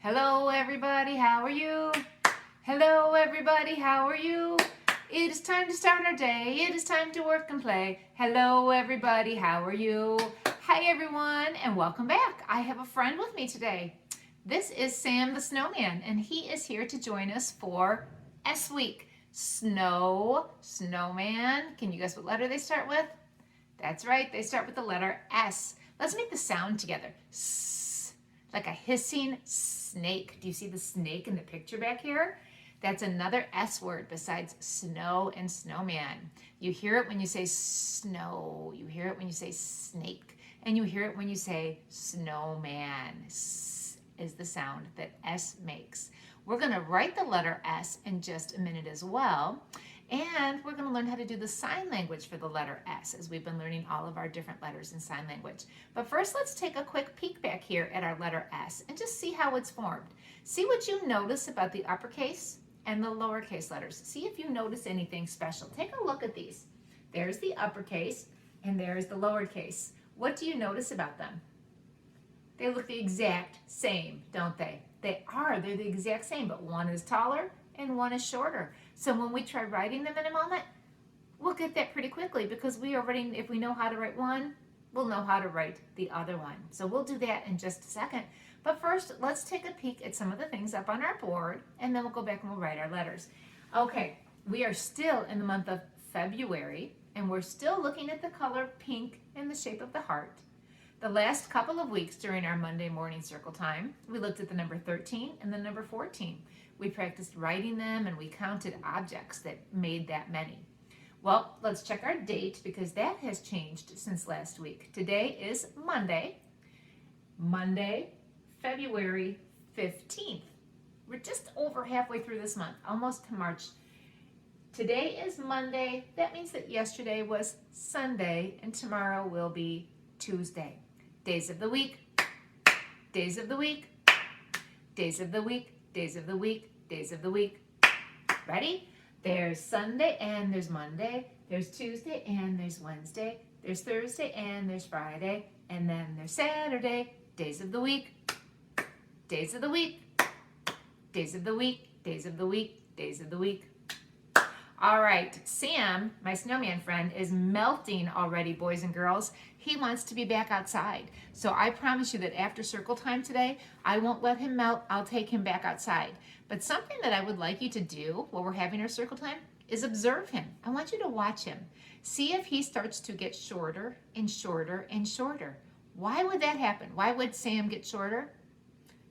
Hello everybody, how are you? Hello everybody, how are you? It is time to start our day. It is time to work and play. Hello everybody, how are you? Hi everyone and welcome back. I have a friend with me today. This is Sam the Snowman and he is here to join us for S Week. Snowman. Can you guess what letter they start with? That's right, they start with the letter S. Let's make the sound together. S, like a hissing snake. Do you see the snake in the picture back here? That's another S word besides snow and snowman. You hear it when you say snow. You hear it when you say snake. And you hear it when you say snowman. S is the sound that S makes. We're going to write the letter S in just a minute as well. And we're going to learn how to do the sign language for the letter S as we've been learning all of our different letters in sign language. But first, let's take a quick peek back here at our letter S and just see how it's formed. See what you notice about the uppercase and the lowercase letters. See if you notice anything special. Take a look at these. There's the uppercase and there's the lowercase. What do you notice about them? They look the exact same, don't they? They are. They're the exact same, but one is taller and one is shorter. So when we try writing them in a moment, we'll get that pretty quickly because we already, if we know how to write one, we'll know how to write the other one. So we'll do that in just a second. But first, let's take a peek at some of the things up on our board, and then we'll go back and we'll write our letters. Okay, we are still in the month of February, and we're still looking at the color pink in the shape of the heart. The last couple of weeks during our Monday morning circle time, we looked at the number 13 and the number 14. We practiced writing them and we counted objects that made that many. Well, let's check our date because that has changed since last week. Today is Monday, February 15th. We're just over halfway through this month, almost to March. Today is Monday. That means that yesterday was Sunday and tomorrow will be Tuesday. Days of the week, days of the week, days of the week, days of the week, days of the week. Ready? There's Sunday and there's Monday. There's Tuesday and there's Wednesday. There's Thursday and there's Friday. And then there's Saturday. Days of the week, days of the week, days of the week, days of the week, days of the week. All right, Sam, my snowman friend, is melting already, boys and girls. He wants to be back outside. So I promise you that after circle time today, I won't let him melt. I'll take him back outside. But something that I would like you to do while we're having our circle time is observe him. I want you to watch him. See if he starts to get shorter and shorter and shorter. Why would that happen? Why would Sam get shorter?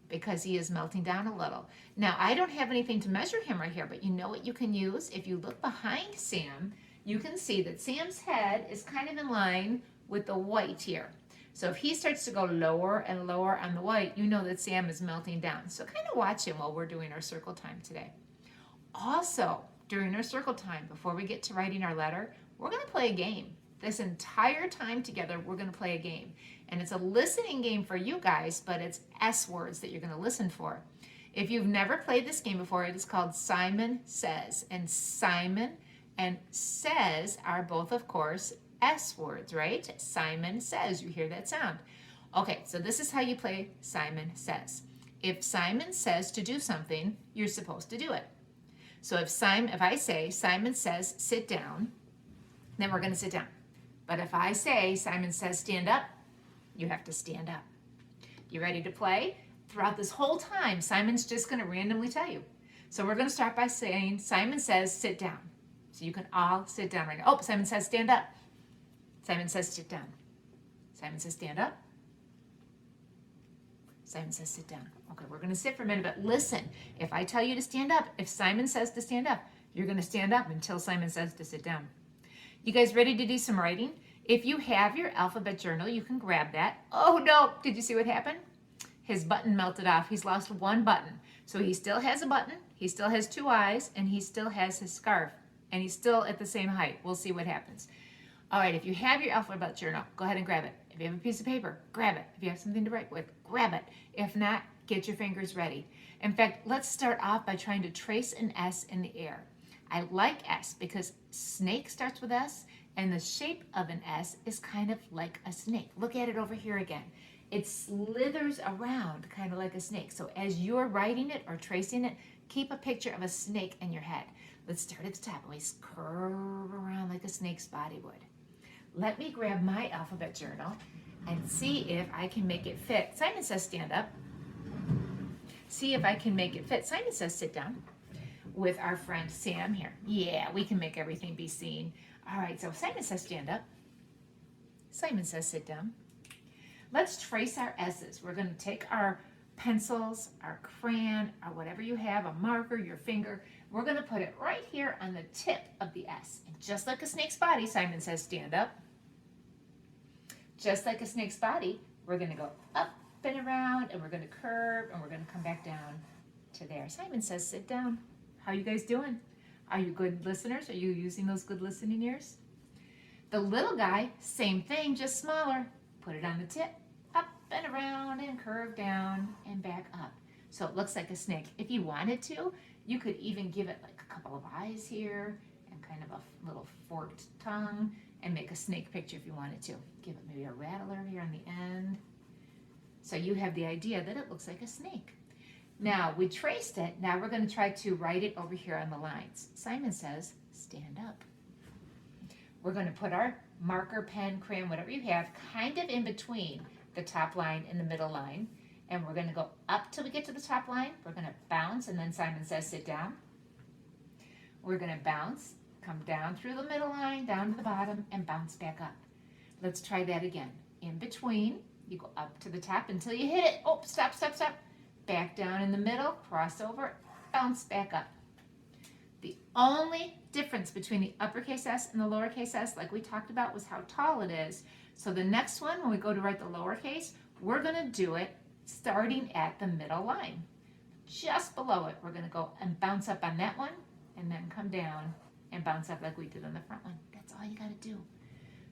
Because he is melting down a little. Now, I don't have anything to measure him right here, but you know what you can use? If you look behind Sam, you can see that Sam's head is kind of in line with the white here. So if he starts to go lower and lower on the white, you know that Sam is melting down. So kind of watch him while we're doing our circle time today. Also, during our circle time, before we get to writing our letter, we're going to play a game. This entire time together, we're going to play a game. And it's a listening game for you guys, but it's S words that you're going to listen for. If you've never played this game before, it is called Simon Says. And Simon and says are both, of course, S words, right? Simon says. You hear that sound. Okay, so this is how you play Simon Says. If Simon says to do something, you're supposed to do it. So if I say, Simon says, sit down, then we're going to sit down. But if I say, Simon says, stand up, you have to stand up. You ready to play? Throughout this whole time, Simon's just going to randomly tell you. So we're going to start by saying, Simon says, sit down. So you can all sit down right now. Oh, Simon says, stand up. Simon says, sit down. Simon says, stand up. Simon says, sit down. Okay, we're going to sit for a minute, but listen. If I tell you to stand up, if Simon says to stand up, you're going to stand up until Simon says to sit down. You guys ready to do some writing? If you have your alphabet journal, you can grab that. Oh no, did you see what happened? His button melted off. He's lost one button. So he still has a button, he still has two eyes, and he still has his scarf. And he's still at the same height. We'll see what happens. All right, if you have your alphabet journal, go ahead and grab it. If you have a piece of paper, grab it. If you have something to write with, grab it. If not, get your fingers ready. In fact, let's start off by trying to trace an S in the air. I like S because snake starts with S, and the shape of an S is kind of like a snake. Look at it over here again. It slithers around kind of like a snake. So as you're writing it or tracing it, keep a picture of a snake in your head. Let's start at the top. Always curve around like a snake's body would. Let me grab my alphabet journal and see if I can make it fit. Simon says stand up. See if I can make it fit. Simon says sit down with our friend Sam here. Yeah, we can make everything be seen. All right, so Simon says stand up. Simon says sit down. Let's trace our S's. We're going to take our pencils, our crayon, or whatever you have, a marker, your finger. We're going to put it right here on the tip of the S. And just like a snake's body, Simon says stand up. Just like a snake's body, we're going to go up and around, and we're going to curve, and we're going to come back down to there. Simon says sit down. How are you guys doing? Are you good listeners? Are you using those good listening ears? The little guy, same thing, just smaller. Put it on the tip, up and around, and curve down and back up. So it looks like a snake. If you wanted to, you could even give it like a couple of eyes here and kind of a little forked tongue and make a snake picture if you wanted to. Give it maybe a rattler here on the end. So you have the idea that it looks like a snake. Now, we traced it. Now we're going to try to write it over here on the lines. Simon says, stand up. We're going to put our marker, pen, crayon, whatever you have, kind of in between the top line and the middle line. And we're going to go up till we get to the top line. We're going to bounce, and then Simon says sit down. We're going to bounce, come down through the middle line, down to the bottom, and bounce back up. Let's try that again. In between, you go up to the top until you hit it. Oh, stop, stop, stop. Back down in the middle, cross over, bounce back up. The only difference between the uppercase S and the lowercase s, like we talked about, was how tall it is. So the next one, when we go to write the lowercase, we're going to do it starting at the middle line. Just below it, we're going to go and bounce up on that one, and then come down and bounce up like we did on the front one. That's all you got to do.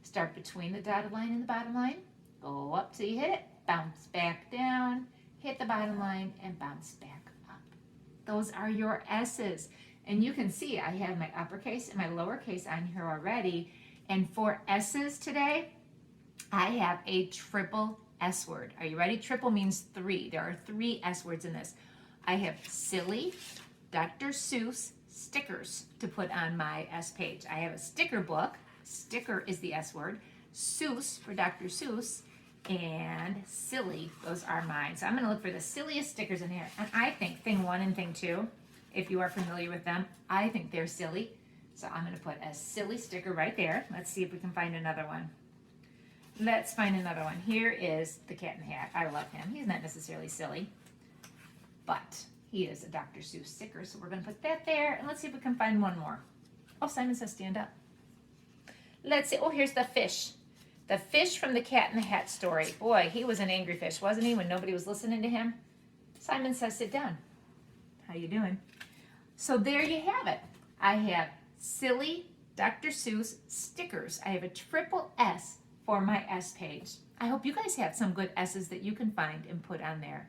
Start between the dotted line and the bottom line, go up till you hit it, bounce back down, hit the bottom line, and bounce back up. Those are your S's. And you can see I have my uppercase and my lowercase on here already. And for S's today, I have a triple S word. Are you ready? Triple means 3. There are 3 S words in this. I have silly, Dr. Seuss, stickers to put on my S page. I have a sticker book. Sticker is the S word. Seuss for Dr. Seuss. And silly, those are mine. So I'm going to look for the silliest stickers in here. And I think thing 1 and thing 2, if you are familiar with them, I think they're silly. So I'm going to put a silly sticker right there. Let's see if we can find another one. Let's find another one. Here is the cat in the hat. I love him. He's not necessarily silly, but he is a Dr. Seuss sticker. So we're going to put that there. And let's see if we can find one more. Oh, Simon says stand up. Let's see. Oh, here's the fish. The fish from the Cat in the Hat story. Boy, he was an angry fish, wasn't he, when nobody was listening to him? Simon says sit down. How you doing? So there you have it. I have silly Dr. Seuss stickers. I have a triple S for my S page. I hope you guys have some good S's that you can find and put on there.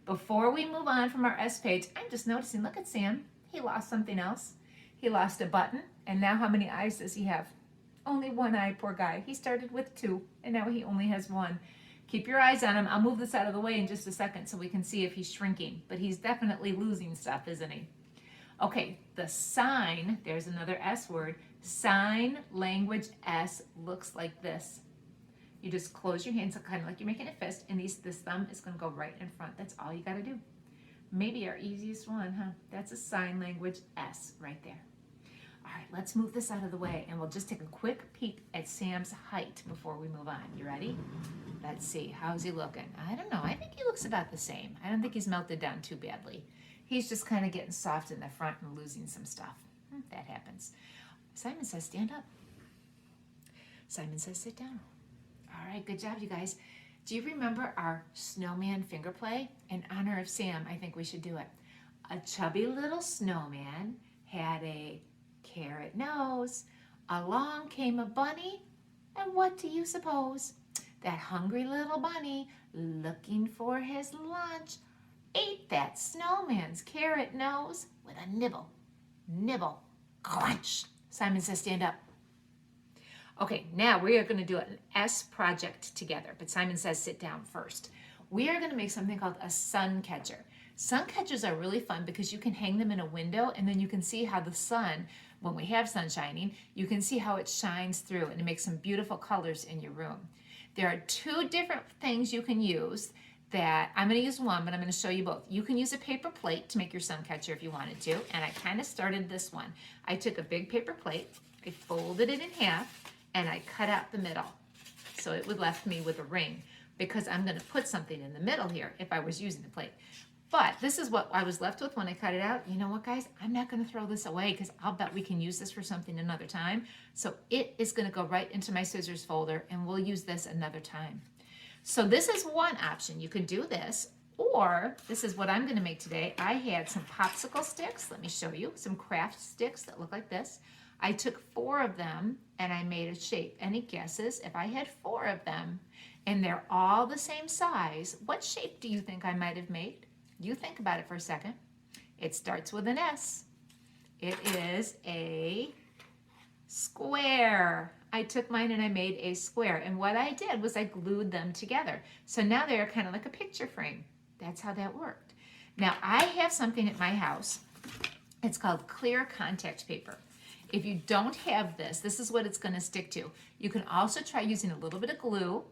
Before we move on from our S page, I'm just noticing, look at Sam. He lost something else. He lost a button, and now how many eyes does he have? Only 1 eye, poor guy. He started with 2, and now he only has 1. Keep your eyes on him. I'll move this out of the way in just a second so we can see if he's shrinking. But he's definitely losing stuff, isn't he? Okay, the sign, there's another S word. Sign language S looks like this. You just close your hands, kind of like you're making a fist, and this thumb is going to go right in front. That's all you got to do. Maybe our easiest one, huh? That's a sign language S right there. All right, let's move this out of the way, and we'll just take a quick peek at Sam's height before we move on. You ready? Let's see. How's he looking? I don't know. I think he looks about the same. I don't think he's melted down too badly. He's just kind of getting soft in the front and losing some stuff. That happens. Simon says stand up. Simon says sit down. All right, good job, you guys. Do you remember our snowman finger play? In honor of Sam, I think we should do it. A chubby little snowman had a carrot nose. Along came a bunny, and what do you suppose? That hungry little bunny, looking for his lunch, ate that snowman's carrot nose with a nibble, nibble, crunch. Simon says stand up. Okay, now we are going to do an S project together, but Simon says sit down first. We are going to make something called a Suncatcher. Suncatchers are really fun because you can hang them in a window and then you can see how the sun, when we have sun shining, you can see how it shines through and it makes some beautiful colors in your room. There are two different things you can use that I'm going to use one, but I'm going to show you both. You can use a paper plate to make your Suncatcher if you wanted to, and I kind of started this one. I took a big paper plate, I folded it in half, and I cut out the middle. So it would left me with a ring because I'm going to put something in the middle here if I was using the plate. But this is what I was left with when I cut it out. You know what, guys? I'm not going to throw this away because I'll bet we can use this for something another time. So it is going to go right into my scissors folder, and we'll use this another time. So this is one option. You could do this, or this is what I'm going to make today. I had some popsicle sticks. Let me show you. Some craft sticks that look like this. I took 4 of them and I made a shape. Any guesses? If I had 4 of them and they're all the same size, what shape do you think I might have made? You think about it for a second. It starts with an S. It is a square. I took mine and I made a square. And what I did was I glued them together. So now they're kind of like a picture frame. That's how that worked. Now I have something at my house. It's called clear contact paper. If you don't have this, this is what it's going to stick to. You can also try using a little bit of glue.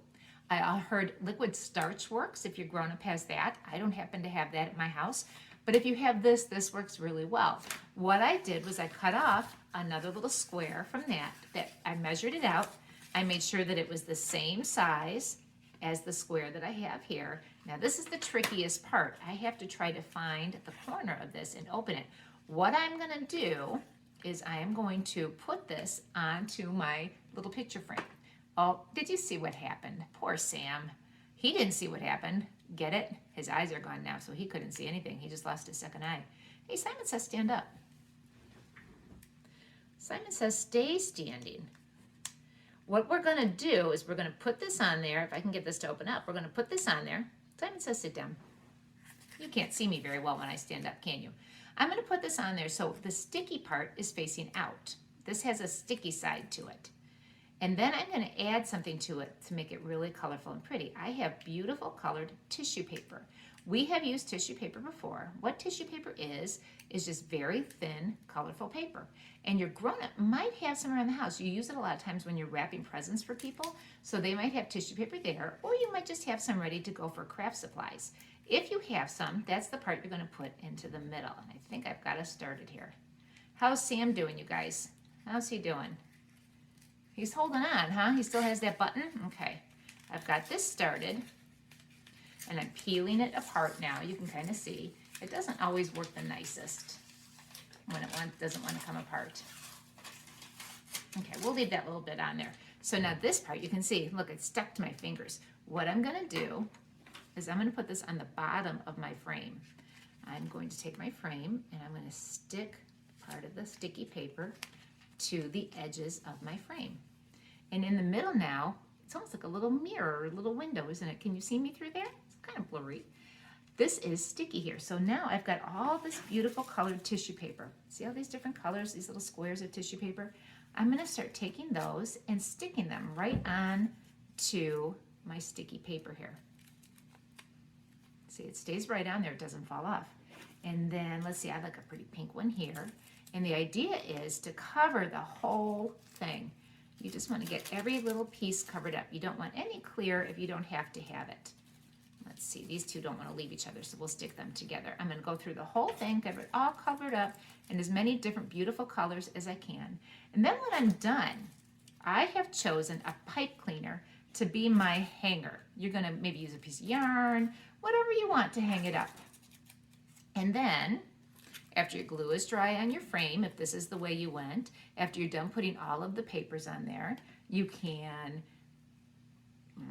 I heard liquid starch works if your grown-up has that. I don't happen to have that at my house. But if you have this, this works really well. What I did was I cut off another little square from that I measured it out. I made sure that it was the same size as the square that I have here. Now this is the trickiest part. I have to try to find the corner of this and open it. What I'm going to do is I am going to put this onto my little picture frame. Oh, did you see what happened? Poor Sam. He didn't see what happened. Get it? His eyes are gone now, so he couldn't see anything. He just lost his second eye. Hey, Simon says stand up. Simon says stay standing. What we're going to do is we're going to put this on there. If I can get this to open up, we're going to put this on there. Simon says sit down. You can't see me very well when I stand up, can you? I'm going to put this on there so the sticky part is facing out. This has a sticky side to it. And then I'm going to add something to it to make it really colorful and pretty. I have beautiful colored tissue paper. We have used tissue paper before. What tissue paper is just very thin, colorful paper. And your grown-up might have some around the house. You use it a lot of times when you're wrapping presents for people, so they might have tissue paper there, or you might just have some ready to go for craft supplies. If you have some, that's the part you're going to put into the middle. And I think I've got us started here. How's Sam doing, you guys? How's he doing? He's holding on, huh? He still has that button? Okay. I've got this started, and I'm peeling it apart now. You can kind of see. It doesn't always work the nicest when it doesn't want to come apart. Okay, we'll leave that little bit on there. So now this part, you can see, look, it's stuck to my fingers. What I'm going to do is I'm going to put this on the bottom of my frame. I'm going to take my frame, and I'm going to stick part of the sticky paper to the edges of my frame. And in the middle now, it's almost like a little mirror, a little window, isn't it? Can you see me through there? It's kind of blurry. This is sticky here. So now I've got all this beautiful colored tissue paper. See all these different colors, these little squares of tissue paper? I'm going to start taking those and sticking them right on to my sticky paper here. See, it stays right on there. It doesn't fall off. And then, let's see, I like a pretty pink one here. And the idea is to cover the whole thing. You just want to get every little piece covered up. You don't want any clear if you don't have to have it. Let's see, these two don't want to leave each other, so we'll stick them together. I'm going to go through the whole thing, get it all covered up in as many different beautiful colors as I can. And then when I'm done, I have chosen a pipe cleaner to be my hanger. You're going to maybe use a piece of yarn, whatever you want to hang it up. And then, after your glue is dry on your frame, if this is the way you went, after you're done putting all of the papers on there, you can,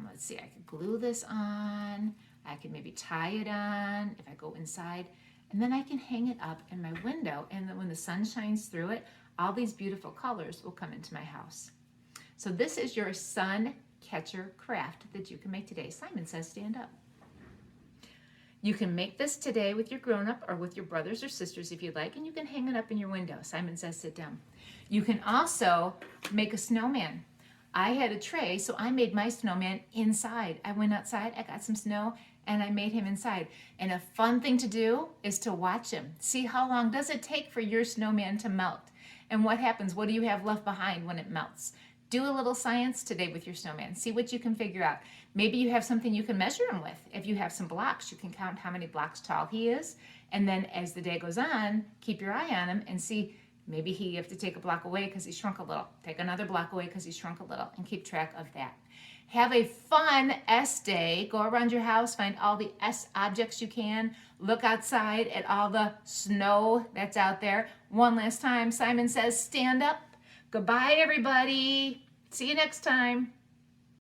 let's see, I could glue this on, I could maybe tie it on if I go inside, and then I can hang it up in my window, and then when the sun shines through it, all these beautiful colors will come into my house. So this is your Suncatcher craft that you can make today. Simon says stand up. You can make this today with your grown-up or with your brothers or sisters if you'd like, and you can hang it up in your window. Simon says sit down. You can also make a snowman. I had a tray, so I made my snowman inside. I went outside, I got some snow, and I made him inside. And a fun thing to do is to watch him. See how long does it take for your snowman to melt? And what happens? What do you have left behind when it melts? Do a little science today with your snowman. See what you can figure out. Maybe you have something you can measure him with. If you have some blocks, you can count how many blocks tall he is. And then as the day goes on, keep your eye on him and see, maybe you have to take a block away because he's shrunk a little. Take another block away because he's shrunk a little, and keep track of that. Have a fun S day. Go around your house, find all the S objects you can. Look outside at all the snow that's out there. One last time, Simon says, stand up. Goodbye, everybody. See you next time.